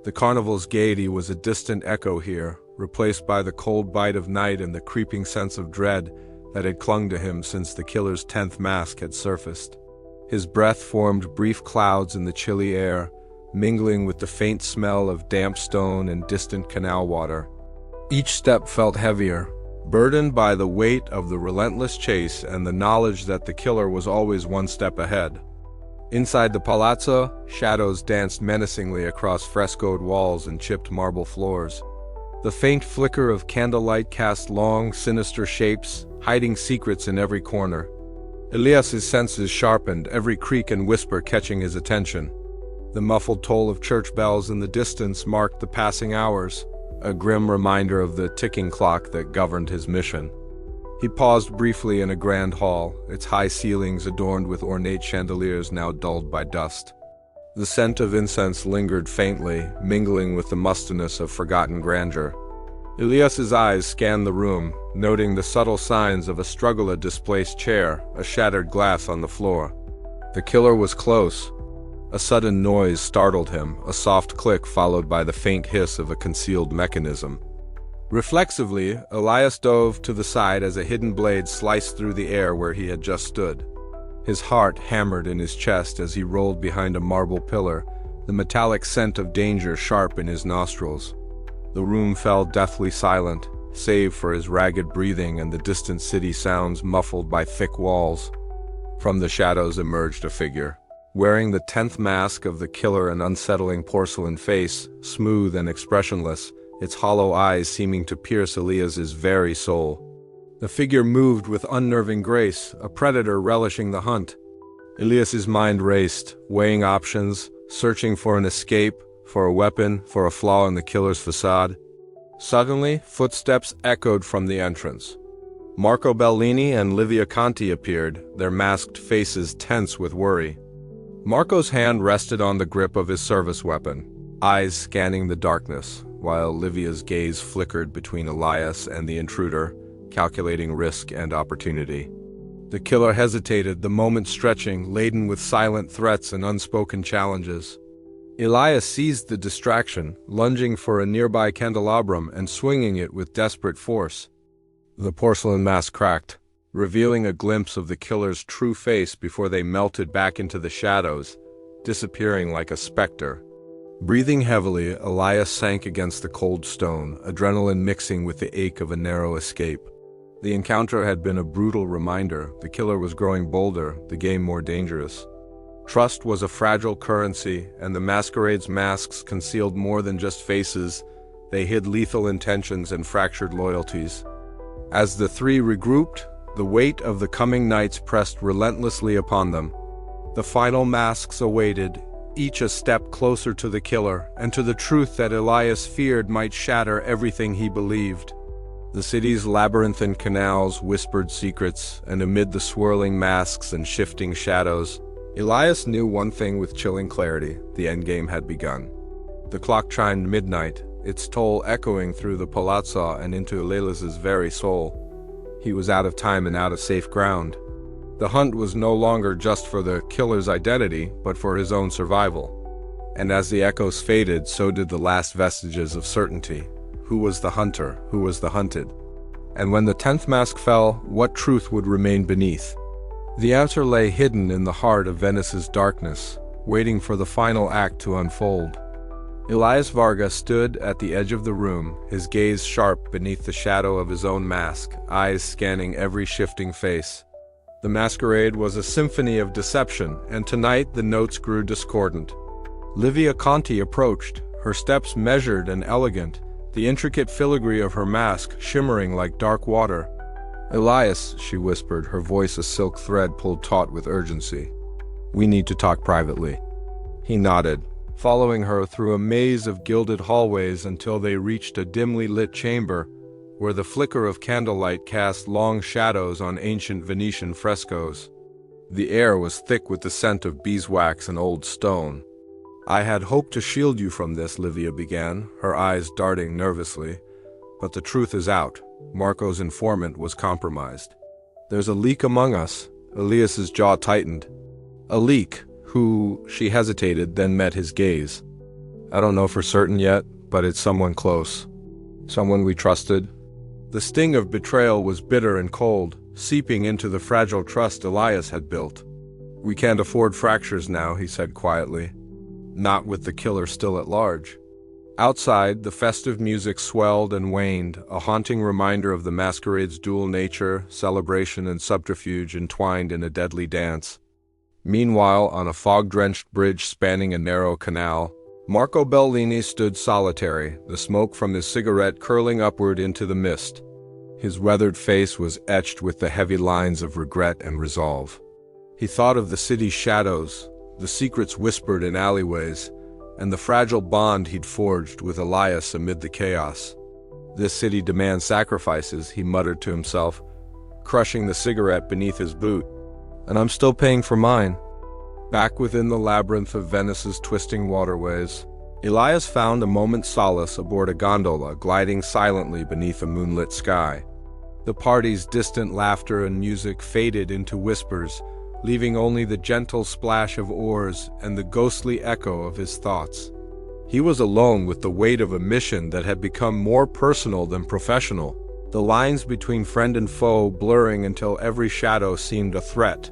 The carnival's gaiety was a distant echo here, replaced by the cold bite of night and the creeping sense of dread that had clung to him since the killer's 10th mask had surfaced. His breath formed brief clouds in the chilly air, mingling with the faint smell of damp stone and distant canal water. Each step felt heavier, burdened by the weight of the relentless chase and the knowledge that the killer was always one step ahead. Inside the palazzo, shadows danced menacingly across frescoed walls and chipped marble floors. The faint flicker of candlelight cast long, sinister shapes, hiding secrets in every corner. Elias's senses sharpened, every creak and whisper catching his attention. The muffled toll of church bells in the distance marked the passing hours, a grim reminder of the ticking clock that governed his mission. He paused briefly in a grand hall, its high ceilings adorned with ornate chandeliers now dulled by dust. The scent of incense lingered faintly, mingling with the mustiness of forgotten grandeur. Elias's eyes scanned the room, noting the subtle signs of a struggle, a displaced chair, a shattered glass on the floor. The killer was close. A sudden noise startled him, a soft click followed by the faint hiss of a concealed mechanism. Reflexively, Elias dove to the side as a hidden blade sliced through the air where he had just stood. His heart hammered in his chest as he rolled behind a marble pillar, the metallic scent of danger sharp in his nostrils. The room fell deathly silent, save for his ragged breathing and the distant city sounds muffled by thick walls. From the shadows emerged a figure, wearing the 10th mask of the killer, an unsettling porcelain face, smooth and expressionless, its hollow eyes seeming to pierce Elias's very soul. The figure moved with unnerving grace, a predator relishing the hunt. Elias's mind raced, weighing options, searching for an escape, for a weapon, for a flaw in the killer's facade. Suddenly, footsteps echoed from the entrance. Marco Bellini and Livia Conti appeared, their masked faces tense with worry. Marco's hand rested on the grip of his service weapon, eyes scanning the darkness, while Livia's gaze flickered between Elias and the intruder, calculating risk and opportunity. The killer hesitated, the moment stretching, laden with silent threats and unspoken challenges. Elias seized the distraction, lunging for a nearby candelabrum and swinging it with desperate force. The porcelain mask cracked, revealing a glimpse of the killer's true face before they melted back into the shadows, disappearing like a specter. Breathing heavily, Elias sank against the cold stone, adrenaline mixing with the ache of a narrow escape. The encounter had been a brutal reminder. The killer was growing bolder, the game more dangerous. Trust was a fragile currency, and the masquerade's masks concealed more than just faces. They hid lethal intentions and fractured loyalties. As the three regrouped, the weight of the coming nights pressed relentlessly upon them. The final masks awaited, each a step closer to the killer, and to the truth that Elias feared might shatter everything he believed. The city's labyrinthine canals whispered secrets, and amid the swirling masks and shifting shadows, Elias knew one thing with chilling clarity: the endgame had begun. The clock chimed midnight, its toll echoing through the palazzo and into Elias's very soul. He was out of time and out of safe ground. The hunt was no longer just for the killer's identity, but for his own survival. And as the echoes faded, so did the last vestiges of certainty. Who was the hunter? Who was the hunted? And when the 10th mask fell, what truth would remain beneath? The answer lay hidden in the heart of Venice's darkness, waiting for the final act to unfold. Elias Varga stood at the edge of the room, his gaze sharp beneath the shadow of his own mask, eyes scanning every shifting face. The masquerade was a symphony of deception, and tonight the notes grew discordant. Livia Conti approached, her steps measured and elegant, the intricate filigree of her mask shimmering like dark water. "Elias," she whispered, her voice a silk thread pulled taut with urgency. "We need to talk privately." He nodded, following her through a maze of gilded hallways until they reached a dimly lit chamber where the flicker of candlelight cast long shadows on ancient Venetian frescoes. The air was thick with the scent of beeswax and old stone. "I had hoped to shield you from this," Livia began, her eyes darting nervously. "But the truth is out. Marco's informant was compromised. There's a leak among us." Elias's jaw tightened. "A leak who," she hesitated, then met his gaze. I don't know for certain yet, but it's someone close. Someone we trusted. The sting of betrayal was bitter and cold, seeping into the fragile trust Elias had built. We can't afford fractures now, he said quietly. Not with the killer still at large. Outside, the festive music swelled and waned, a haunting reminder of the masquerade's dual nature, celebration and subterfuge entwined in a deadly dance. Meanwhile, on a fog-drenched bridge spanning a narrow canal, Marco Bellini stood solitary, the smoke from his cigarette curling upward into the mist. His weathered face was etched with the heavy lines of regret and resolve. He thought of the city's shadows, the secrets whispered in alleyways, and the fragile bond he'd forged with Elias amid the chaos. This city demands sacrifices, he muttered to himself, crushing the cigarette beneath his boot. And I'm still paying for mine. Back within the labyrinth of Venice's twisting waterways, Elias found a moment's solace aboard a gondola gliding silently beneath a moonlit sky. The party's distant laughter and music faded into whispers, leaving only the gentle splash of oars and the ghostly echo of his thoughts. He was alone with the weight of a mission that had become more personal than professional, the lines between friend and foe blurring until every shadow seemed a threat.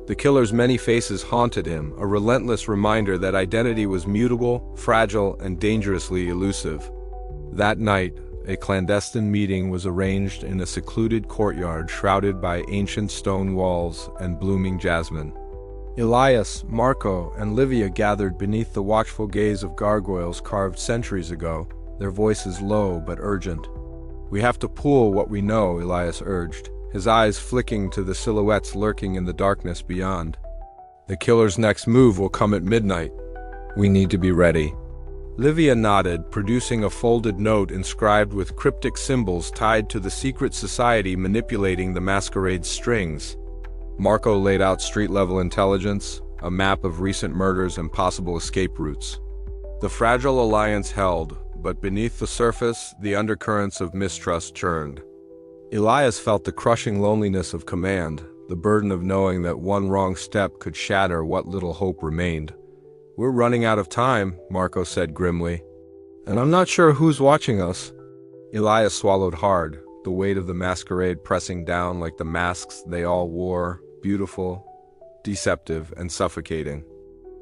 The killer's many faces haunted him, a relentless reminder that identity was mutable, fragile, and dangerously elusive. That night, a clandestine meeting was arranged in a secluded courtyard shrouded by ancient stone walls and blooming jasmine. Elias, Marco, and Livia gathered beneath the watchful gaze of gargoyles carved centuries ago, their voices low but urgent. "We have to pool what we know," Elias urged, his eyes flicking to the silhouettes lurking in the darkness beyond. "The killer's next move will come at midnight. We need to be ready." Livia nodded, producing a folded note inscribed with cryptic symbols tied to the secret society manipulating the masquerade's strings. Marco laid out street-level intelligence, a map of recent murders and possible escape routes. The fragile alliance held, but beneath the surface, the undercurrents of mistrust churned. Elias felt the crushing loneliness of command, the burden of knowing that one wrong step could shatter what little hope remained. "We're running out of time," Marco said grimly. "And I'm not sure who's watching us." Elias swallowed hard, the weight of the masquerade pressing down like the masks they all wore, beautiful, deceptive, and suffocating.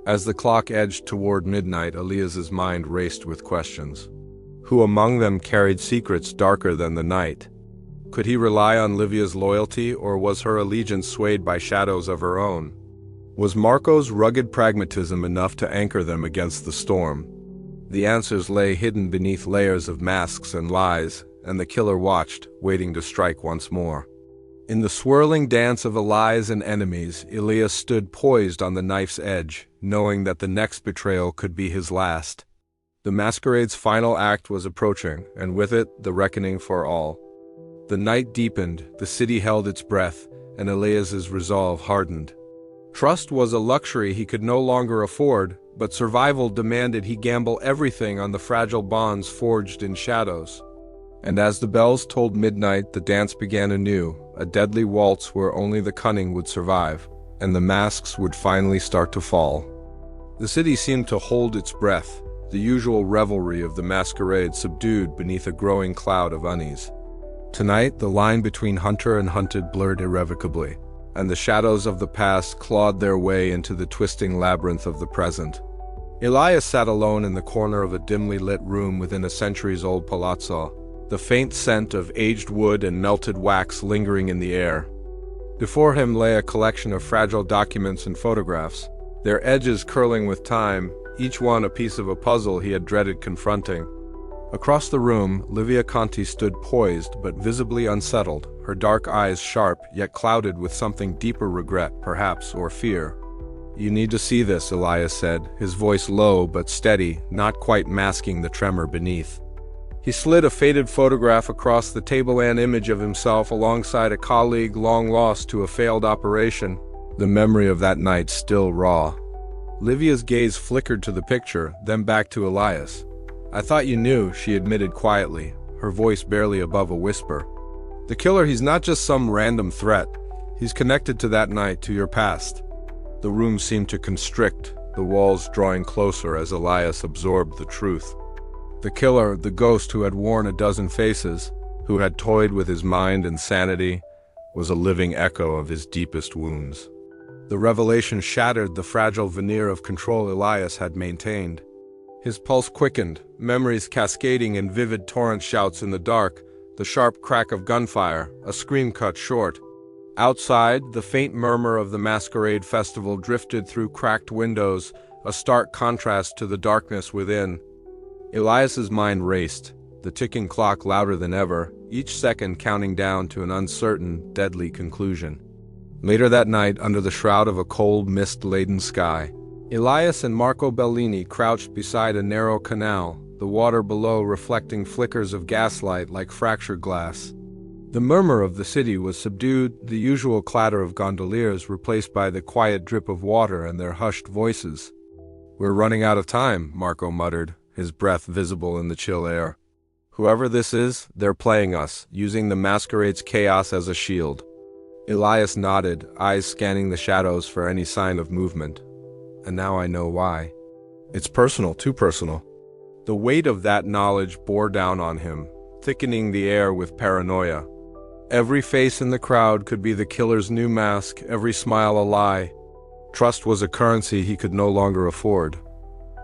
As the clock edged toward midnight, Elias's mind raced with questions. Who among them carried secrets darker than the night? Could he rely on Livia's loyalty, or was her allegiance swayed by shadows of her own? Was Marco's rugged pragmatism enough to anchor them against the storm? The answers lay hidden beneath layers of masks and lies, and the killer watched, waiting to strike once more. In the swirling dance of allies and enemies, Elias stood poised on the knife's edge, knowing that the next betrayal could be his last. The masquerade's final act was approaching, and with it, the reckoning for all. The night deepened, the city held its breath, and Elias's resolve hardened. Trust was a luxury he could no longer afford, but survival demanded he gamble everything on the fragile bonds forged in shadows. And as the bells tolled midnight, the dance began anew, a deadly waltz where only the cunning would survive, and the masks would finally start to fall. The city seemed to hold its breath, the usual revelry of the masquerade subdued beneath a growing cloud of unease. Tonight, the line between hunter and hunted blurred irrevocably, and the shadows of the past clawed their way into the twisting labyrinth of the present. Elias sat alone in the corner of a dimly lit room within a centuries-old palazzo, the faint scent of aged wood and melted wax lingering in the air. Before him lay a collection of fragile documents and photographs, their edges curling with time, each one a piece of a puzzle he had dreaded confronting. Across the room, Livia Conti stood poised but visibly unsettled, her dark eyes sharp yet clouded with something deeper regret, perhaps, or fear. "You need to see this," Elias said, his voice low but steady, not quite masking the tremor beneath. He slid a faded photograph across the table, an image of himself alongside a colleague long lost to a failed operation, the memory of that night still raw. Livia's gaze flickered to the picture, then back to Elias. "I thought you knew," she admitted quietly, her voice barely above a whisper. "The killer, he's not just some random threat. He's connected to that night, to your past." The room seemed to constrict, the walls drawing closer as Elias absorbed the truth. The killer, the ghost who had worn a dozen faces, who had toyed with his mind and sanity, was a living echo of his deepest wounds. The revelation shattered the fragile veneer of control Elias had maintained. His pulse quickened, memories cascading in vivid torrent shouts in the dark, the sharp crack of gunfire, a scream cut short. Outside, the faint murmur of the masquerade festival drifted through cracked windows, a stark contrast to the darkness within. Elias's mind raced, the ticking clock louder than ever, each second counting down to an uncertain, deadly conclusion. Later that night, under the shroud of a cold, mist-laden sky, Elias and Marco Bellini crouched beside a narrow canal, the water below reflecting flickers of gaslight like fractured glass. The murmur of the city was subdued, the usual clatter of gondoliers replaced by the quiet drip of water and their hushed voices. "We're running out of time," Marco muttered, his breath visible in the chill air. "Whoever this is, they're playing us, using the masquerade's chaos as a shield." Elias nodded, eyes scanning the shadows for any sign of movement. "And now I know why. It's personal, too personal." The weight of that knowledge bore down on him, thickening the air with paranoia. Every face in the crowd could be the killer's new mask, every smile a lie. Trust was a currency he could no longer afford.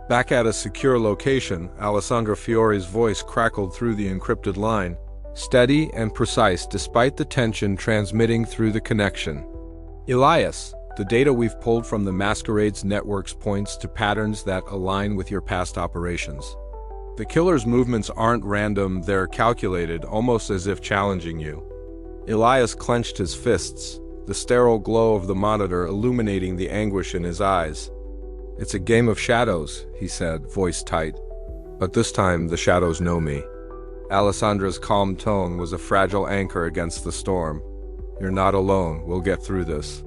Back at a secure location, Alessandro Fiore's voice crackled through the encrypted line, steady and precise despite the tension transmitting through the connection. "Elias, the data we've pulled from the Masquerade's networks points to patterns that align with your past operations. The killer's movements aren't random, they're calculated, almost as if challenging you." Elias clenched his fists, the sterile glow of the monitor illuminating the anguish in his eyes. "It's a game of shadows," he said, voice tight. "But this time the shadows know me." Alessandra's calm tone was a fragile anchor against the storm. "You're not alone, we'll get through this."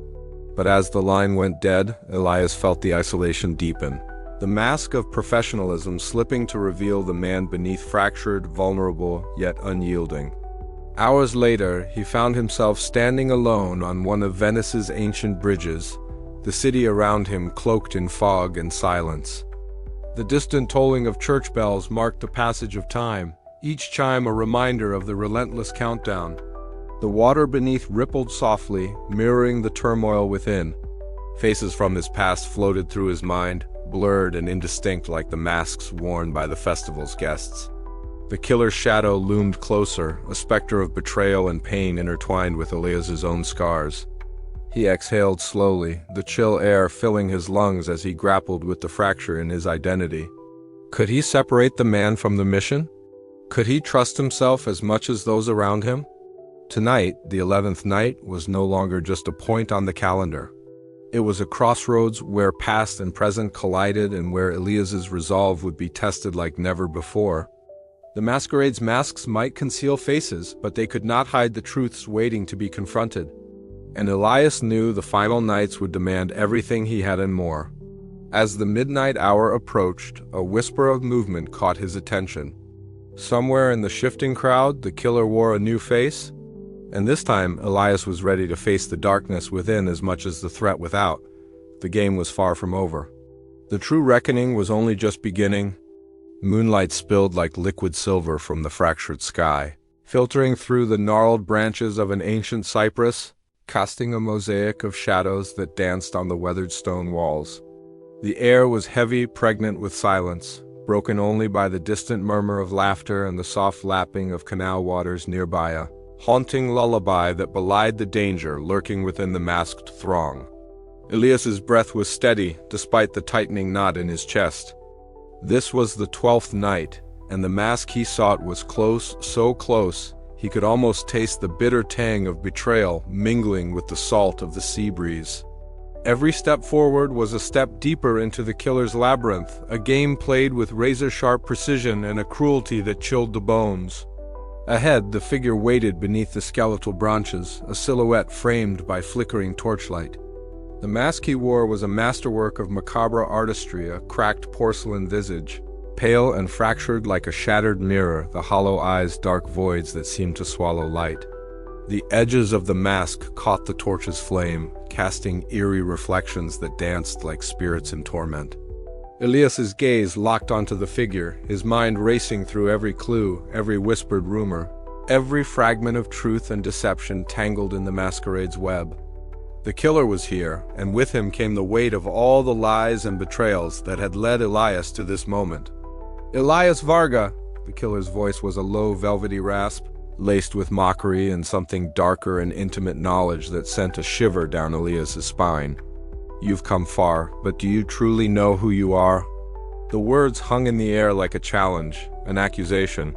But as the line went dead, Elias felt the isolation deepen. The mask of professionalism slipping to reveal the man beneath fractured, vulnerable, yet unyielding. Hours later, he found himself standing alone on one of Venice's ancient bridges, the city around him cloaked in fog and silence. The distant tolling of church bells marked the passage of time, each chime a reminder of the relentless countdown. The water beneath rippled softly, mirroring the turmoil within. Faces from his past floated through his mind, blurred and indistinct like the masks worn by the festival's guests. The killer's shadow loomed closer, a specter of betrayal and pain intertwined with Elias's own scars. He exhaled slowly, the chill air filling his lungs as he grappled with the fracture in his identity. Could he separate the man from the mission? Could he trust himself as much as those around him? Tonight, the 11th night, was no longer just a point on the calendar. It was a crossroads where past and present collided and where Elias's resolve would be tested like never before. The masquerade's masks might conceal faces, but they could not hide the truths waiting to be confronted. And Elias knew the final nights would demand everything he had and more. As the midnight hour approached, a whisper of movement caught his attention. Somewhere in the shifting crowd, the killer wore a new face. And this time, Elias was ready to face the darkness within as much as the threat without. The game was far from over. The true reckoning was only just beginning. Moonlight spilled like liquid silver from the fractured sky, filtering through the gnarled branches of an ancient cypress, casting a mosaic of shadows that danced on the weathered stone walls. The air was heavy, pregnant with silence, broken only by the distant murmur of laughter and the soft lapping of canal waters nearby, a haunting lullaby that belied the danger lurking within the masked throng. Elias's breath was steady, despite the tightening knot in his chest. This was the 12th night, and the mask he sought was close, so close, he could almost taste the bitter tang of betrayal mingling with the salt of the sea breeze. Every step forward was a step deeper into the killer's labyrinth, a game played with razor-sharp precision and a cruelty that chilled the bones. Ahead, the figure waited beneath the skeletal branches, a silhouette framed by flickering torchlight. The mask he wore was a masterwork of macabre artistry, a cracked porcelain visage, pale and fractured like a shattered mirror, the hollow eyes dark voids that seemed to swallow light. The edges of the mask caught the torch's flame, casting eerie reflections that danced like spirits in torment. Elias's gaze locked onto the figure, his mind racing through every clue, every whispered rumor, every fragment of truth and deception tangled in the masquerade's web. The killer was here, and with him came the weight of all the lies and betrayals that had led Elias to this moment. "Elias Varga!" The killer's voice was a low, velvety rasp, laced with mockery and something darker and intimate knowledge that sent a shiver down Elias's spine. "You've come far, but do you truly know who you are?" The words hung in the air like a challenge, an accusation.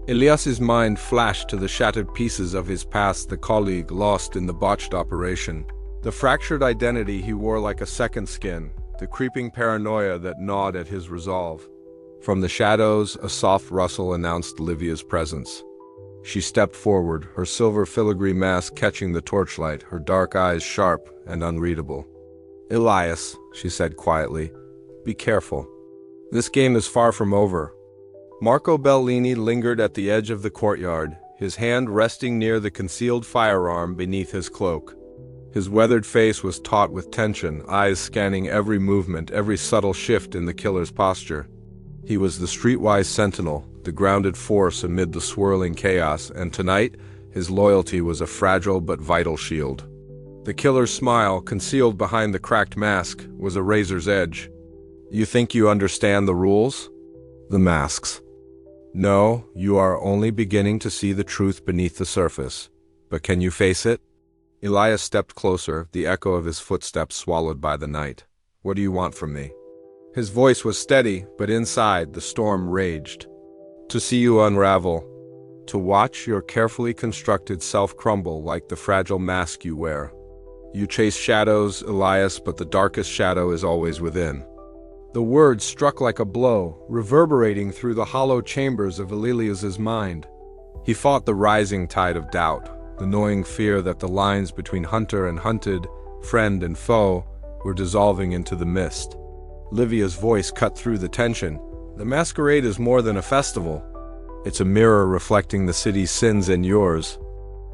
Elias's mind flashed to the shattered pieces of his past, the colleague lost in the botched operation, the fractured identity he wore like a second skin, the creeping paranoia that gnawed at his resolve. From the shadows, a soft rustle announced Livia's presence. She stepped forward, her silver filigree mask catching the torchlight, her dark eyes sharp and unreadable. "Elias," she said quietly, "be careful. This game is far from over." Marco Bellini lingered at the edge of the courtyard, his hand resting near the concealed firearm beneath his cloak. His weathered face was taut with tension, eyes scanning every movement, every subtle shift in the killer's posture. He was the streetwise sentinel, the grounded force amid the swirling chaos, and tonight, his loyalty was a fragile but vital shield. The killer's smile, concealed behind the cracked mask, was a razor's edge. "You think you understand the rules?" "The masks." "No, you are only beginning to see the truth beneath the surface. But can you face it?" Elias stepped closer, the echo of his footsteps swallowed by the night. "What do you want from me?" His voice was steady, but inside, the storm raged. "To see you unravel. To watch your carefully constructed self crumble like the fragile mask you wear. You chase shadows, Elias, but the darkest shadow is always within." The words struck like a blow, reverberating through the hollow chambers of Elias's mind. He fought the rising tide of doubt, the gnawing fear that the lines between hunter and hunted, friend and foe, were dissolving into the mist. Livia's voice cut through the tension. "The masquerade is more than a festival. It's a mirror reflecting the city's sins and yours."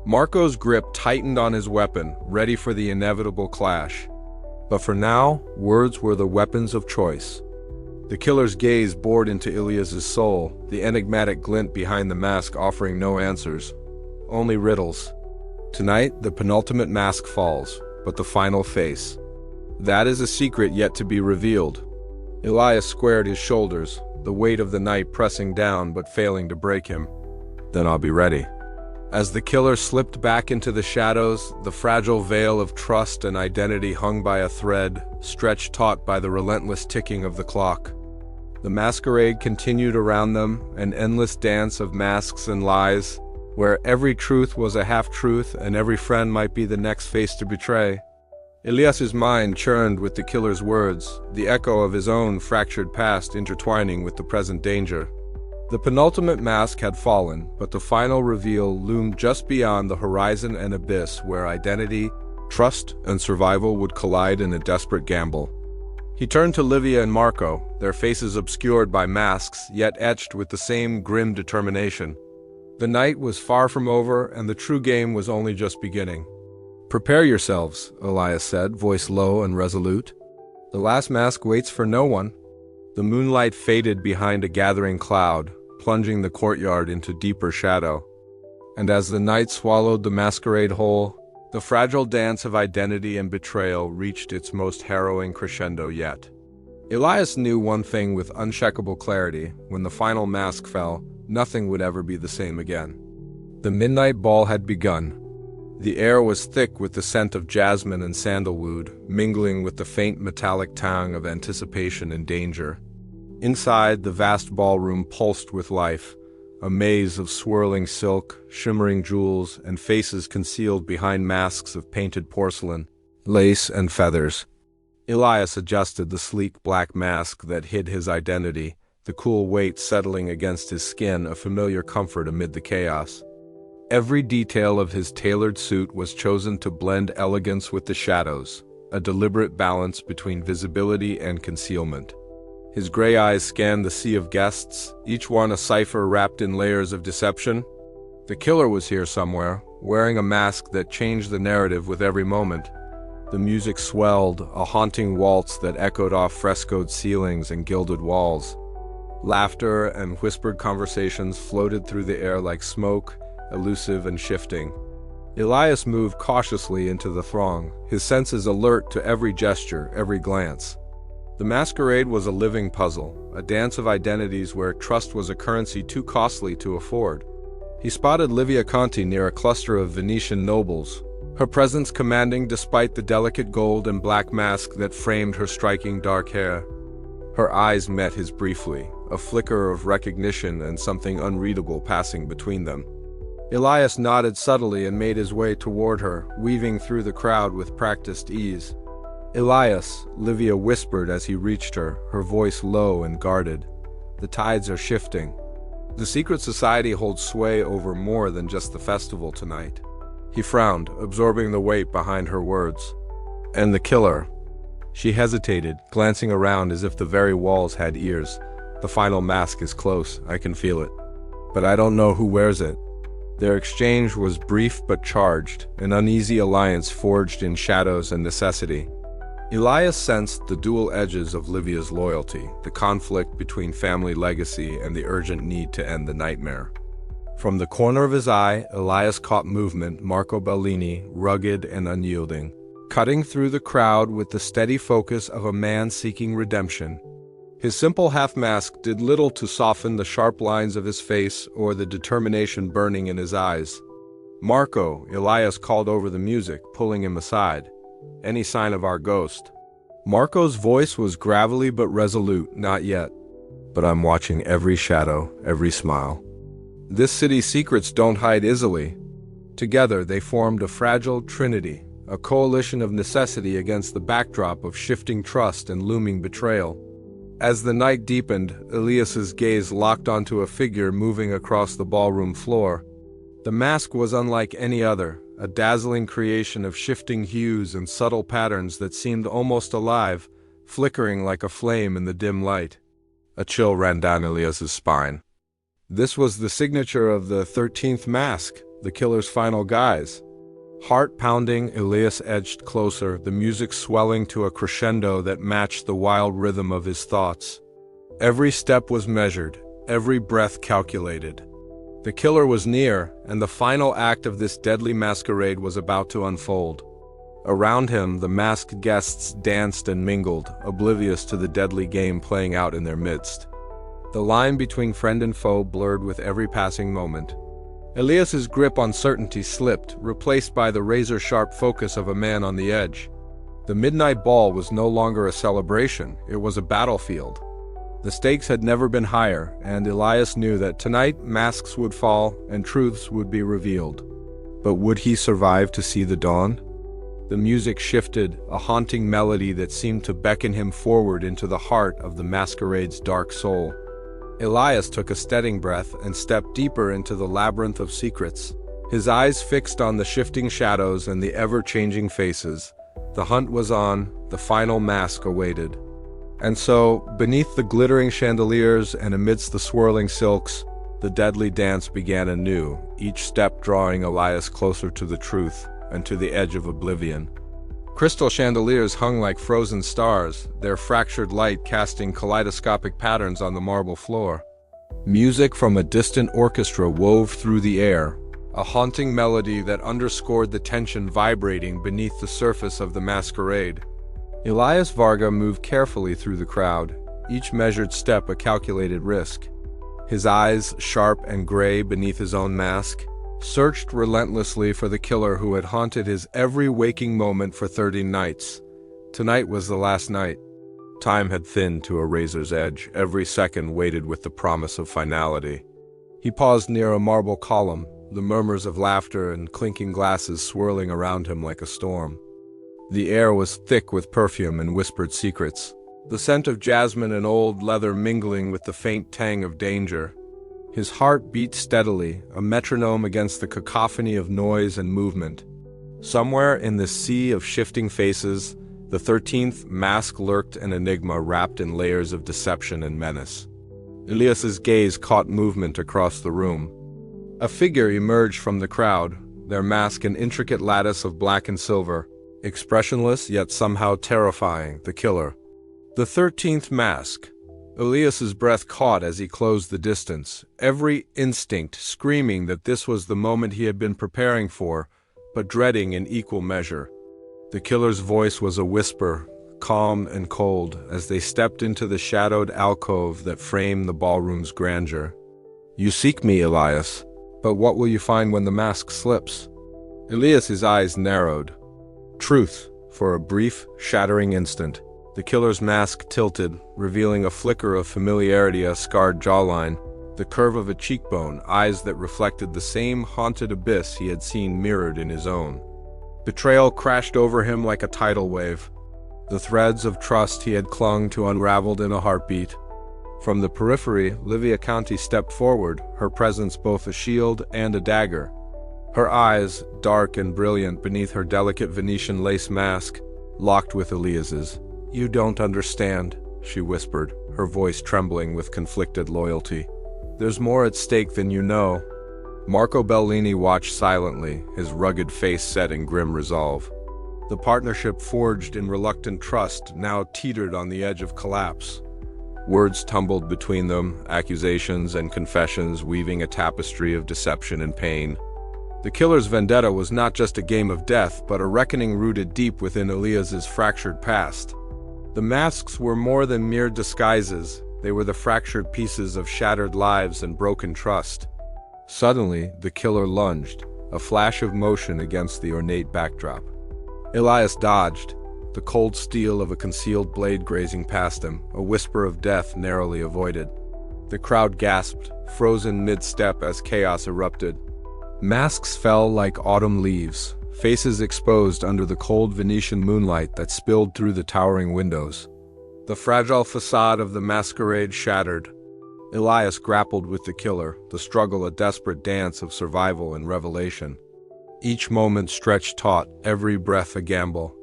Marco's grip tightened on his weapon, ready for the inevitable clash. But for now, words were the weapons of choice. The killer's gaze bored into Elias's soul, the enigmatic glint behind the mask offering no answers, only riddles. Tonight, the penultimate mask falls, but the final face. That is a secret yet to be revealed. Elias squared his shoulders, the weight of the night pressing down but failing to break him. "Then I'll be ready." As the killer slipped back into the shadows, the fragile veil of trust and identity hung by a thread, stretched taut by the relentless ticking of the clock. The masquerade continued around them, an endless dance of masks and lies, where every truth was a half-truth and every friend might be the next face to betray. Elias's mind churned with the killer's words, the echo of his own fractured past intertwining with the present danger. The penultimate mask had fallen, but the final reveal loomed just beyond the horizon, an abyss where identity, trust, and survival would collide in a desperate gamble. He turned to Livia and Marco, their faces obscured by masks, yet etched with the same grim determination. The night was far from over, and the true game was only just beginning. "Prepare yourselves," Elias said, voice low and resolute. "The last mask waits for no one." The moonlight faded behind a gathering cloud, plunging the courtyard into deeper shadow. And as the night swallowed the masquerade whole, the fragile dance of identity and betrayal reached its most harrowing crescendo yet. Elias knew one thing with unshakable clarity: when the final mask fell, nothing would ever be the same again. The midnight ball had begun. The air was thick with the scent of jasmine and sandalwood, mingling with the faint metallic tang of anticipation and danger. Inside, the vast ballroom pulsed with life, a maze of swirling silk, shimmering jewels, and faces concealed behind masks of painted porcelain, lace, and feathers. Elias adjusted the sleek black mask that hid his identity, the cool weight settling against his skin, a familiar comfort amid the chaos. Every detail of his tailored suit was chosen to blend elegance with the shadows, a deliberate balance between visibility and concealment. His gray eyes scanned the sea of guests, each one a cipher wrapped in layers of deception. The killer was here somewhere, wearing a mask that changed the narrative with every moment. The music swelled, a haunting waltz that echoed off frescoed ceilings and gilded walls. Laughter and whispered conversations floated through the air like smoke, elusive and shifting. Elias moved cautiously into the throng, his senses alert to every gesture, every glance. The masquerade was a living puzzle, a dance of identities where trust was a currency too costly to afford. He spotted Livia Conti near a cluster of Venetian nobles, her presence commanding despite the delicate gold and black mask that framed her striking dark hair. Her eyes met his briefly, a flicker of recognition and something unreadable passing between them. Elias nodded subtly and made his way toward her, weaving through the crowd with practiced ease. "Elias," Livia whispered as he reached her, her voice low and guarded. "The tides are shifting. The secret society holds sway over more than just the festival tonight." He frowned, absorbing the weight behind her words. "And the killer?" She hesitated, glancing around as if the very walls had ears. "The final mask is close, I can feel it. But I don't know who wears it." Their exchange was brief but charged, an uneasy alliance forged in shadows and necessity. Elias sensed the dual edges of Livia's loyalty, the conflict between family legacy and the urgent need to end the nightmare. From the corner of his eye, Elias caught movement, Marco Bellini, rugged and unyielding, cutting through the crowd with the steady focus of a man seeking redemption. His simple half-mask did little to soften the sharp lines of his face or the determination burning in his eyes. "Marco," Elias called over the music, pulling him aside. "Any sign of our ghost?" Marco's voice was gravelly but resolute. "Not yet. But I'm watching every shadow, every smile." This city's secrets don't hide easily. Together they formed a fragile trinity, a coalition of necessity against the backdrop of shifting trust and looming betrayal. As the night deepened, Elias's gaze locked onto a figure moving across the ballroom floor. The mask was unlike any other, a dazzling creation of shifting hues and subtle patterns that seemed almost alive, flickering like a flame in the dim light. A chill ran down Elias's spine. This was the signature of the 13th mask, the killer's final guise. Heart pounding, Elias edged closer, the music swelling to a crescendo that matched the wild rhythm of his thoughts. Every step was measured, every breath calculated. The killer was near, and the final act of this deadly masquerade was about to unfold. Around him, the masked guests danced and mingled, oblivious to the deadly game playing out in their midst. The line between friend and foe blurred with every passing moment. Elias's grip on certainty slipped, replaced by the razor-sharp focus of a man on the edge. The midnight ball was no longer a celebration, it was a battlefield. The stakes had never been higher, and Elias knew that tonight masks would fall and truths would be revealed. But would he survive to see the dawn? The music shifted, a haunting melody that seemed to beckon him forward into the heart of the masquerade's dark soul. Elias took a steadying breath and stepped deeper into the labyrinth of secrets, his eyes fixed on the shifting shadows and the ever-changing faces. The hunt was on, the final mask awaited. And so, beneath the glittering chandeliers and amidst the swirling silks, the deadly dance began anew, each step drawing Elias closer to the truth and to the edge of oblivion. Crystal chandeliers hung like frozen stars, their fractured light casting kaleidoscopic patterns on the marble floor. Music from a distant orchestra wove through the air, a haunting melody that underscored the tension vibrating beneath the surface of the masquerade. Elias Varga moved carefully through the crowd, each measured step a calculated risk. His eyes, sharp and gray beneath his own mask, searched relentlessly for the killer who had haunted his every waking moment for 30 nights. Tonight was the last night. Time had thinned to a razor's edge, every second weighted with the promise of finality. He paused near a marble column, the murmurs of laughter and clinking glasses swirling around him like a storm. The air was thick with perfume and whispered secrets, the scent of jasmine and old leather mingling with the faint tang of danger. His heart beat steadily, a metronome against the cacophony of noise and movement. Somewhere in this sea of shifting faces, the 13th mask lurked, an enigma wrapped in layers of deception and menace. Elias's gaze caught movement across the room. A figure emerged from the crowd, their mask an intricate lattice of black and silver, Expressionless yet somehow terrifying, the killer. The 13th mask. Elias's breath caught as he closed the distance, every instinct screaming that this was the moment he had been preparing for, but dreading in equal measure. The killer's voice was a whisper, calm and cold, as they stepped into the shadowed alcove that framed the ballroom's grandeur. "You seek me, Elias, but what will you find when the mask slips?" Elias's eyes narrowed. Truth, for a brief, shattering instant. The killer's mask tilted, revealing a flicker of familiarity, a scarred jawline, the curve of a cheekbone, eyes that reflected the same haunted abyss he had seen mirrored in his own. Betrayal crashed over him like a tidal wave. The threads of trust he had clung to unraveled in a heartbeat. From the periphery, Livia Conti stepped forward, her presence both a shield and a dagger. Her eyes, dark and brilliant beneath her delicate Venetian lace mask, locked with Elias's. "You don't understand," she whispered, her voice trembling with conflicted loyalty. "There's more at stake than you know." Marco Bellini watched silently, his rugged face set in grim resolve. The partnership forged in reluctant trust now teetered on the edge of collapse. Words tumbled between them, accusations and confessions weaving a tapestry of deception and pain. The killer's vendetta was not just a game of death, but a reckoning rooted deep within Elias's fractured past. The masks were more than mere disguises, they were the fractured pieces of shattered lives and broken trust. Suddenly, the killer lunged, a flash of motion against the ornate backdrop. Elias dodged, the cold steel of a concealed blade grazing past him, a whisper of death narrowly avoided. The crowd gasped, frozen mid-step as chaos erupted. Masks fell like autumn leaves, faces exposed under the cold Venetian moonlight that spilled through the towering windows. The fragile facade of the masquerade shattered. Elias grappled with the killer, the struggle a desperate dance of survival and revelation. Each moment stretched taut, every breath a gamble.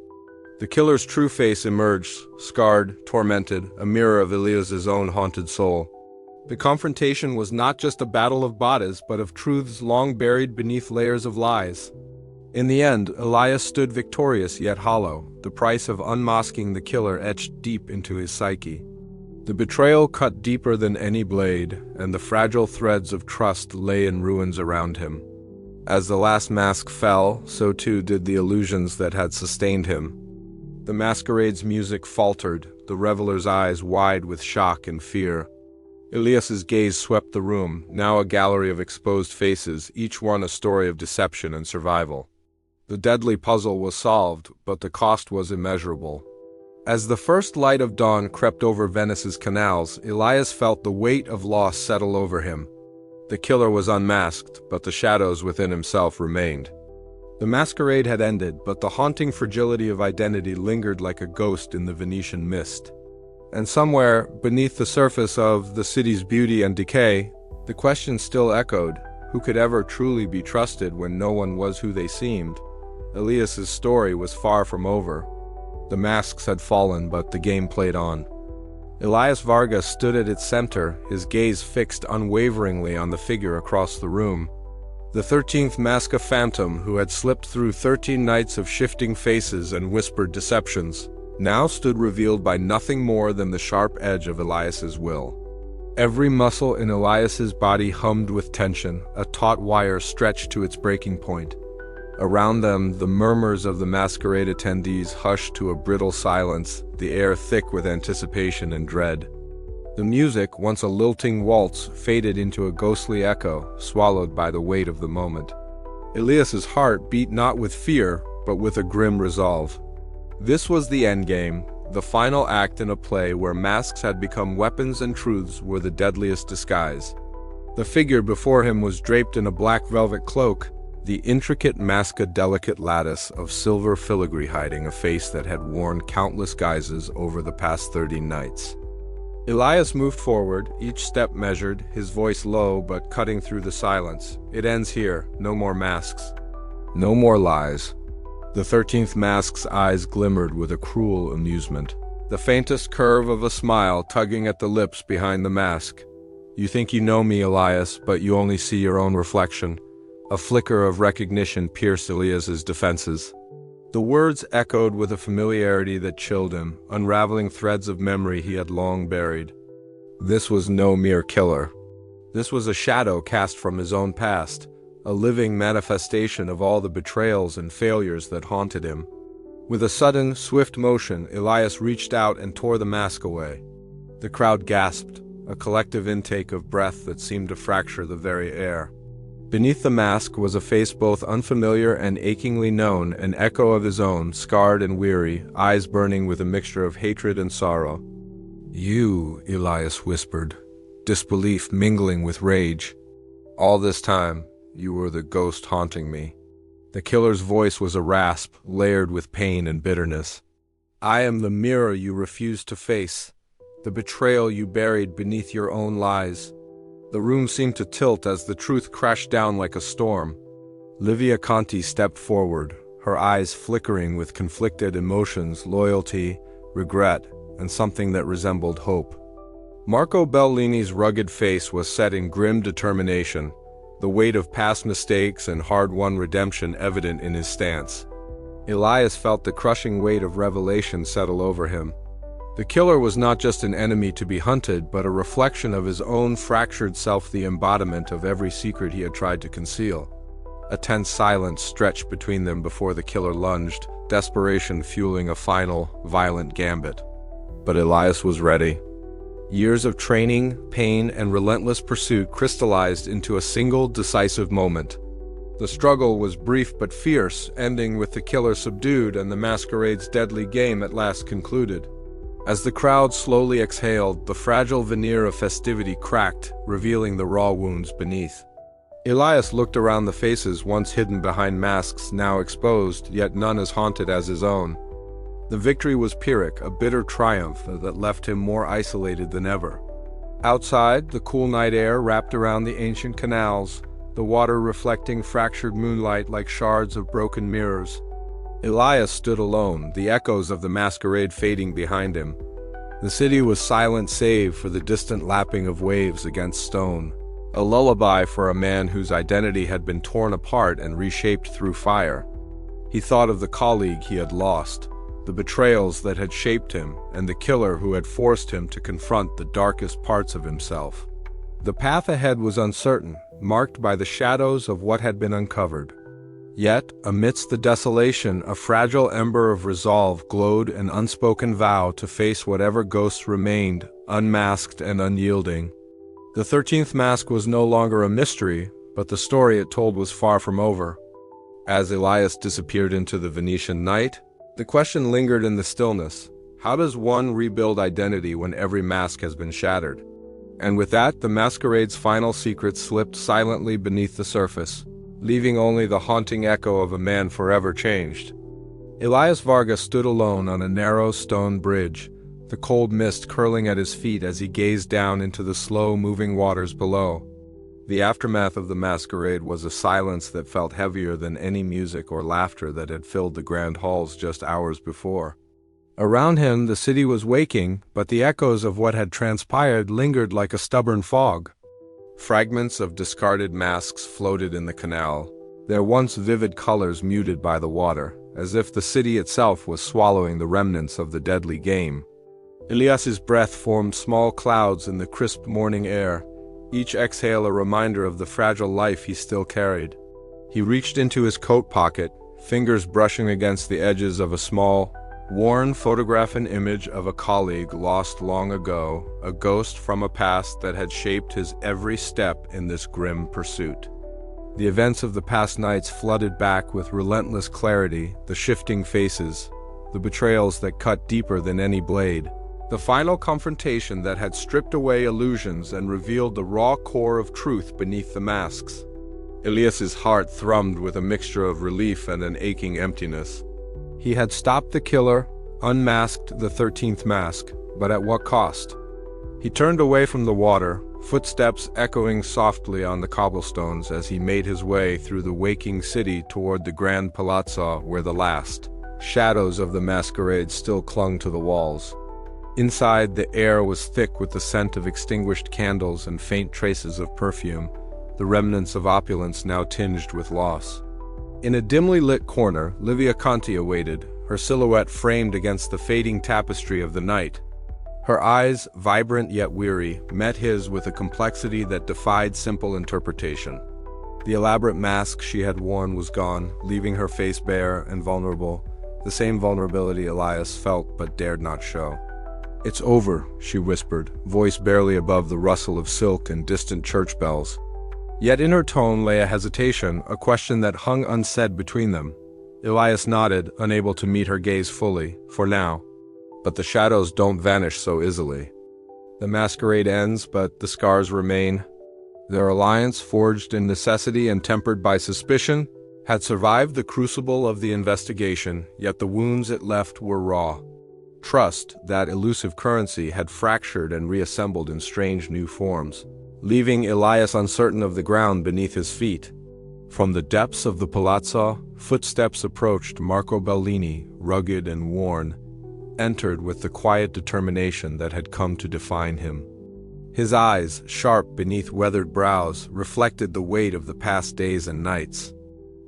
The killer's true face emerged, scarred, tormented, a mirror of Elias's own haunted soul. The confrontation was not just a battle of bodies, but of truths long buried beneath layers of lies. In the end, Elias stood victorious yet hollow, the price of unmasking the killer etched deep into his psyche. The betrayal cut deeper than any blade, and the fragile threads of trust lay in ruins around him. As the last mask fell, so too did the illusions that had sustained him. The masquerade's music faltered, the revelers' eyes wide with shock and fear. Elias's gaze swept the room, now a gallery of exposed faces, each one a story of deception and survival. The deadly puzzle was solved, but the cost was immeasurable. As the first light of dawn crept over Venice's canals, Elias felt the weight of loss settle over him. The killer was unmasked, but the shadows within himself remained. The masquerade had ended, but the haunting fragility of identity lingered like a ghost in the Venetian mist. And somewhere, beneath the surface of the city's beauty and decay, the question still echoed, who could ever truly be trusted when no one was who they seemed? Elias's story was far from over. The masks had fallen, but the game played on. Elias Vargas stood at its center, his gaze fixed unwaveringly on the figure across the room. The 13th mask, a phantom who had slipped through 13 nights of shifting faces and whispered deceptions, now stood revealed by nothing more than the sharp edge of Elias's will. Every muscle in Elias's body hummed with tension, a taut wire stretched to its breaking point. Around them, the murmurs of the masquerade attendees hushed to a brittle silence, the air thick with anticipation and dread. The music, once a lilting waltz, faded into a ghostly echo, swallowed by the weight of the moment. Elias's heart beat not with fear, but with a grim resolve. This was the endgame, the final act in a play where masks had become weapons and truths were the deadliest disguise. The figure before him was draped in a black velvet cloak, the intricate mask a delicate lattice of silver filigree hiding a face that had worn countless guises over the past 30 nights. Elias moved forward, each step measured, his voice low but cutting through the silence. It ends here, no more masks. No more lies. The 13th mask's eyes glimmered with a cruel amusement, the faintest curve of a smile tugging at the lips behind the mask. You think you know me, Elias, but you only see your own reflection. A flicker of recognition pierced Elias's defenses. The words echoed with a familiarity that chilled him, unraveling threads of memory he had long buried. This was no mere killer. This was a shadow cast from his own past, a living manifestation of all the betrayals and failures that haunted him. With a sudden, swift motion, Elias reached out and tore the mask away. The crowd gasped, a collective intake of breath that seemed to fracture the very air. Beneath the mask was a face both unfamiliar and achingly known, an echo of his own, scarred and weary, eyes burning with a mixture of hatred and sorrow. "You," Elias whispered, disbelief mingling with rage. "All this time, you were the ghost haunting me." The killer's voice was a rasp, layered with pain and bitterness. "I am the mirror you refused to face, the betrayal you buried beneath your own lies." The room seemed to tilt as the truth crashed down like a storm. Livia Conti stepped forward, her eyes flickering with conflicted emotions, loyalty, regret, and something that resembled hope. Marco Bellini's rugged face was set in grim determination, the weight of past mistakes and hard-won redemption evident in his stance. Elias felt the crushing weight of revelation settle over him. The killer was not just an enemy to be hunted, but a reflection of his own fractured self, the embodiment of every secret he had tried to conceal. A tense silence stretched between them before the killer lunged, desperation fueling a final, violent gambit. But Elias was ready. Years of training, pain, and relentless pursuit crystallized into a single, decisive moment. The struggle was brief but fierce, ending with the killer subdued and the masquerade's deadly game at last concluded. As the crowd slowly exhaled, the fragile veneer of festivity cracked, revealing the raw wounds beneath. Elias looked around the faces once hidden behind masks, now exposed, yet none as haunted as his own. The victory was Pyrrhic, a bitter triumph that left him more isolated than ever. Outside, the cool night air wrapped around the ancient canals, the water reflecting fractured moonlight like shards of broken mirrors. Elias stood alone, the echoes of the masquerade fading behind him. The city was silent save for the distant lapping of waves against stone, a lullaby for a man whose identity had been torn apart and reshaped through fire. He thought of the colleague he had lost, the betrayals that had shaped him, and the killer who had forced him to confront the darkest parts of himself. The path ahead was uncertain, marked by the shadows of what had been uncovered. Yet, amidst the desolation, a fragile ember of resolve glowed, an unspoken vow to face whatever ghosts remained, unmasked and unyielding. The 13th mask was no longer a mystery, but the story it told was far from over. As Elias disappeared into the Venetian night, the question lingered in the stillness: how does one rebuild identity when every mask has been shattered? And with that, the masquerade's final secret slipped silently beneath the surface, leaving only the haunting echo of a man forever changed. Elias Vargas stood alone on a narrow stone bridge, the cold mist curling at his feet as he gazed down into the slow-moving waters below. The aftermath of the masquerade was a silence that felt heavier than any music or laughter that had filled the grand halls just hours before. Around him, the city was waking, but the echoes of what had transpired lingered like a stubborn fog. Fragments of discarded masks floated in the canal, their once vivid colors muted by the water, as if the city itself was swallowing the remnants of the deadly game. Elias's breath formed small clouds in the crisp morning air, each exhale a reminder of the fragile life he still carried. He reached into his coat pocket, fingers brushing against the edges of a small, worn photograph, an image of a colleague lost long ago, a ghost from a past that had shaped his every step in this grim pursuit. The events of the past nights flooded back with relentless clarity, the shifting faces, the betrayals that cut deeper than any blade, the final confrontation that had stripped away illusions and revealed the raw core of truth beneath the masks. Elias's heart thrummed with a mixture of relief and an aching emptiness. He had stopped the killer, unmasked the 13th mask, but at what cost? He turned away from the water, footsteps echoing softly on the cobblestones as he made his way through the waking city toward the Grand Palazzo where the last shadows of the masquerade still clung to the walls. Inside, the air was thick with the scent of extinguished candles and faint traces of perfume, the remnants of opulence now tinged with loss. In a dimly lit corner, Livia Conti awaited, her silhouette framed against the fading tapestry of the night. Her eyes, vibrant yet weary, met his with a complexity that defied simple interpretation. The elaborate mask she had worn was gone, leaving her face bare and vulnerable, the same vulnerability Elias felt but dared not show. "It's over," she whispered, voice barely above the rustle of silk and distant church bells. Yet in her tone lay a hesitation, a question that hung unsaid between them. Elias nodded, unable to meet her gaze fully, for now. But the shadows don't vanish so easily. The masquerade ends, but the scars remain. Their alliance, forged in necessity and tempered by suspicion, had survived the crucible of the investigation, yet the wounds it left were raw. Trust, that elusive currency, had fractured and reassembled in strange new forms, leaving Elias uncertain of the ground beneath his feet. From the depths of the palazzo, footsteps approached. Marco Bellini, rugged and worn, entered with the quiet determination that had come to define him. His eyes, sharp beneath weathered brows, reflected the weight of the past days and nights.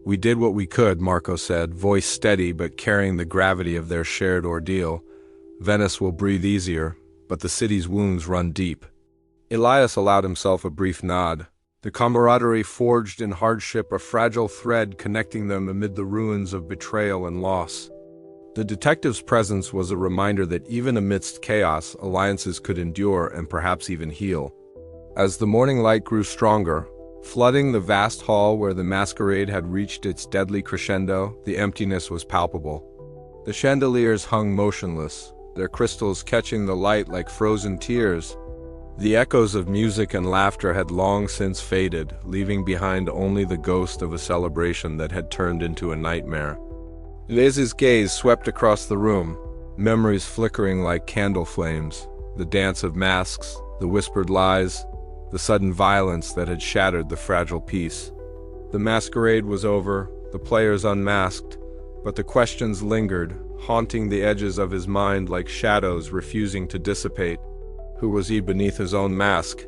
"We did what we could," Marco said, voice steady but carrying the gravity of their shared ordeal. "Venice will breathe easier, but the city's wounds run deep." Elias allowed himself a brief nod. The camaraderie forged in hardship, a fragile thread connecting them amid the ruins of betrayal and loss. The detective's presence was a reminder that even amidst chaos, alliances could endure and perhaps even heal. As the morning light grew stronger, flooding the vast hall where the masquerade had reached its deadly crescendo, the emptiness was palpable. The chandeliers hung motionless, their crystals catching the light like frozen tears. The echoes of music and laughter had long since faded, leaving behind only the ghost of a celebration that had turned into a nightmare. Lese's gaze swept across the room, memories flickering like candle flames, the dance of masks, the whispered lies, the sudden violence that had shattered the fragile peace. The masquerade was over, the players unmasked, but the questions lingered, haunting the edges of his mind like shadows refusing to dissipate. Who was he beneath his own mask?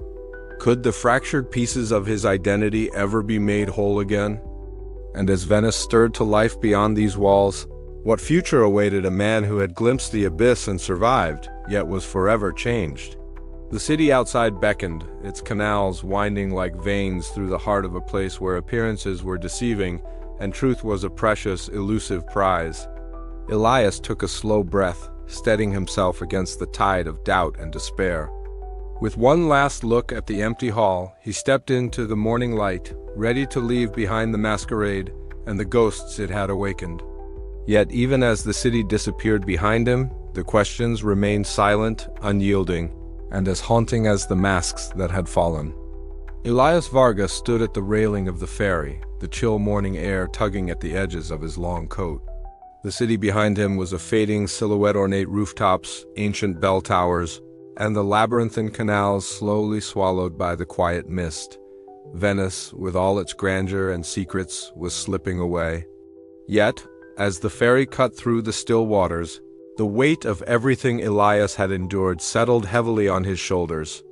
Could the fractured pieces of his identity ever be made whole again? And as Venice stirred to life beyond these walls, what future awaited a man who had glimpsed the abyss and survived, yet was forever changed? The city outside beckoned, its canals winding like veins through the heart of a place where appearances were deceiving and truth was a precious, elusive prize. Elias took a slow breath, steadying himself against the tide of doubt and despair. With one last look at the empty hall, he stepped into the morning light, ready to leave behind the masquerade and the ghosts it had awakened. Yet even as the city disappeared behind him, the questions remained silent, unyielding, and as haunting as the masks that had fallen. Elias Vargas stood at the railing of the ferry, the chill morning air tugging at the edges of his long coat. The city behind him was a fading silhouette, ornate rooftops, ancient bell towers, and the labyrinthine canals slowly swallowed by the quiet mist. Venice, with all its grandeur and secrets, was slipping away. Yet, as the ferry cut through the still waters, the weight of everything Elias had endured settled heavily on his shoulders.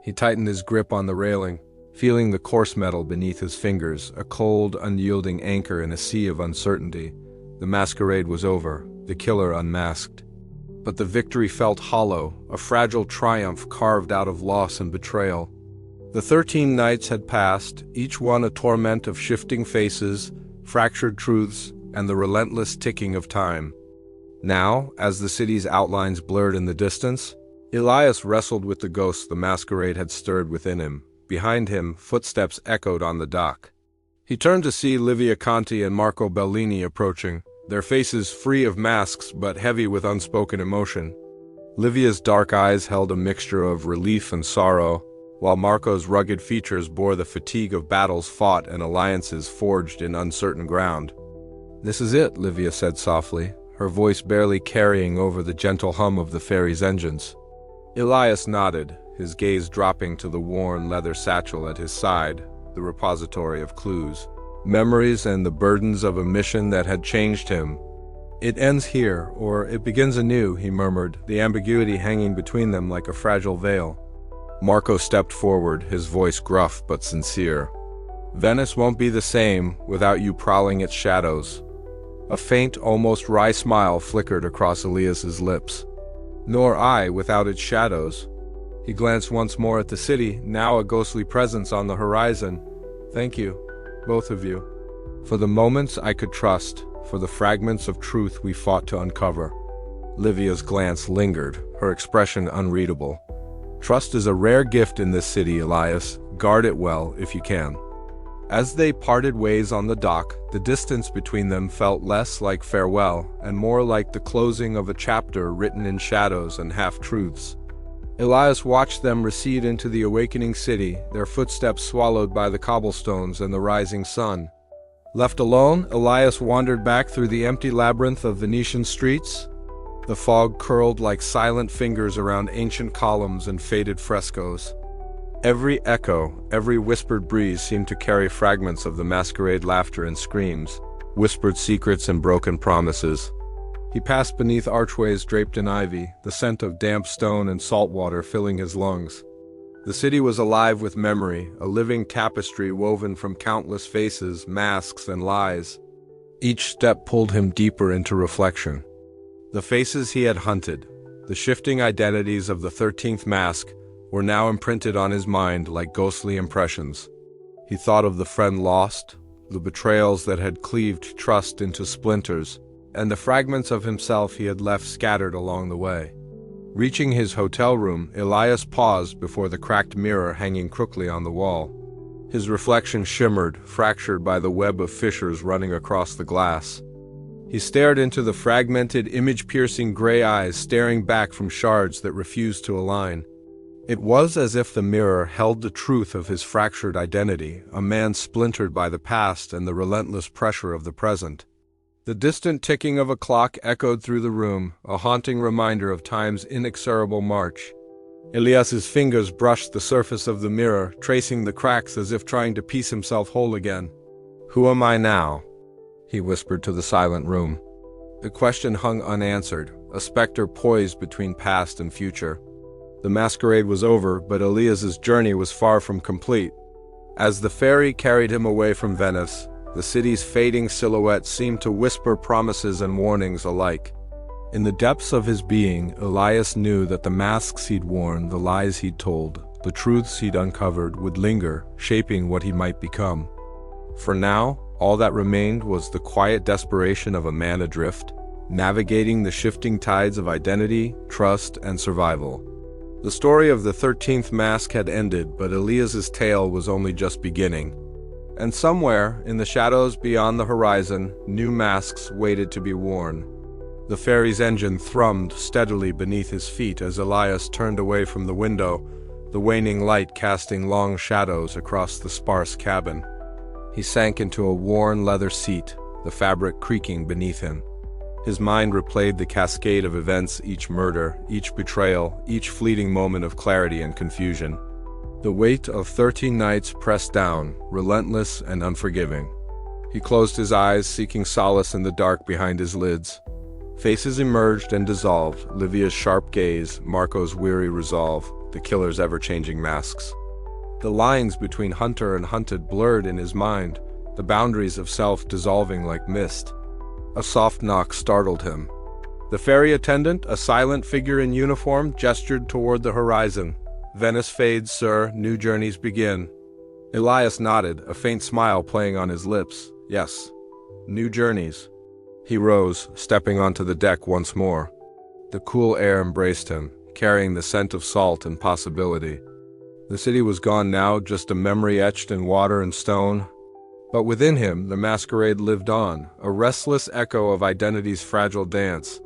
He tightened his grip on the railing, feeling the coarse metal beneath his fingers, a cold, unyielding anchor in a sea of uncertainty. The masquerade was over, the killer unmasked. But the victory felt hollow, a fragile triumph carved out of loss and betrayal. The 13 nights had passed, each one a torment of shifting faces, fractured truths, and the relentless ticking of time. Now, as the city's outlines blurred in the distance, Elias wrestled with the ghosts the masquerade had stirred within him. Behind him, footsteps echoed on the dock. He turned to see Livia Conti and Marco Bellini approaching, their faces free of masks but heavy with unspoken emotion. Livia's dark eyes held a mixture of relief and sorrow, while Marco's rugged features bore the fatigue of battles fought and alliances forged in uncertain ground. "This is it," Livia said softly, her voice barely carrying over the gentle hum of the ferry's engines. Elias nodded, his gaze dropping to the worn leather satchel at his side, the repository of clues, memories, and the burdens of a mission that had changed him. "It ends here, or it begins anew," he murmured, the ambiguity hanging between them like a fragile veil. Marco stepped forward, his voice gruff but sincere. Venice won't be the same without you prowling its shadows. A faint, almost wry smile flickered across Elias's lips. Nor I without its shadows. He glanced once more at the city, now a ghostly presence on the horizon. Thank you, both of you. For the moments I could trust, for the fragments of truth we fought to uncover. Livia's glance lingered, her expression unreadable. Trust is a rare gift in this city, Elias. Guard it well if you can. As they parted ways on the dock, the distance between them felt less like farewell and more like the closing of a chapter written in shadows and half-truths. Elias watched them recede into the awakening city, their footsteps swallowed by the cobblestones and the rising sun. Left alone, Elias wandered back through the empty labyrinth of Venetian streets. The fog curled like silent fingers around ancient columns and faded frescoes. Every echo, every whispered breeze seemed to carry fragments of the masquerade laughter and screams, whispered secrets and broken promises. He passed beneath archways draped in ivy, the scent of damp stone and salt water filling his lungs. The city was alive with memory, a living tapestry woven from countless faces, masks, and lies. Each step pulled him deeper into reflection. The faces he had hunted, the shifting identities of the 13th mask, were now imprinted on his mind like ghostly impressions. He thought of the friend lost, the betrayals that had cleaved trust into splinters, and the fragments of himself he had left scattered along the way. Reaching his hotel room, Elias paused before the cracked mirror hanging crookedly on the wall. His reflection shimmered, fractured by the web of fissures running across the glass. He stared into the fragmented, image-piercing gray eyes staring back from shards that refused to align. It was as if the mirror held the truth of his fractured identity, a man splintered by the past and the relentless pressure of the present. The distant ticking of a clock echoed through the room, a haunting reminder of time's inexorable march. Elias's fingers brushed the surface of the mirror, tracing the cracks as if trying to piece himself whole again. "Who am I now?" he whispered to the silent room. The question hung unanswered, a specter poised between past and future. The masquerade was over, but Elias's journey was far from complete. As the ferry carried him away from Venice, the city's fading silhouette seemed to whisper promises and warnings alike. In the depths of his being, Elias knew that the masks he'd worn, the lies he'd told, the truths he'd uncovered would linger, shaping what he might become. For now, all that remained was the quiet desperation of a man adrift, navigating the shifting tides of identity, trust, and survival. The story of the 13th mask had ended, but Elias's tale was only just beginning. And somewhere, in the shadows beyond the horizon, new masks waited to be worn. The ferry's engine thrummed steadily beneath his feet as Elias turned away from the window, the waning light casting long shadows across the sparse cabin. He sank into a worn leather seat, the fabric creaking beneath him. His mind replayed the cascade of events, each murder, each betrayal, each fleeting moment of clarity and confusion. The weight of 13 nights pressed down, relentless and unforgiving. He closed his eyes, seeking solace in the dark behind his lids. Faces emerged and dissolved, Livia's sharp gaze, Marco's weary resolve, the killer's ever-changing masks. The lines between hunter and hunted blurred in his mind, the boundaries of self dissolving like mist. A soft knock startled him. The ferry attendant, a silent figure in uniform, gestured toward the horizon. "Venice fades, sir. New journeys begin." Elias nodded, a faint smile playing on his lips. Yes, new journeys. He rose, stepping onto the deck once more. The cool air embraced him, carrying the scent of salt and possibility. The city was gone now, just a memory etched in water and stone. But within him, the masquerade lived on, a restless echo of identity's fragile dance.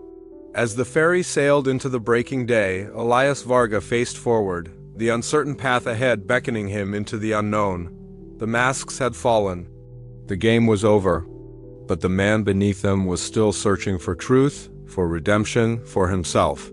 As the ferry sailed into the breaking day, Elias Varga faced forward, the uncertain path ahead beckoning him into the unknown. The masks had fallen. The game was over. But the man beneath them was still searching for truth, for redemption, for himself.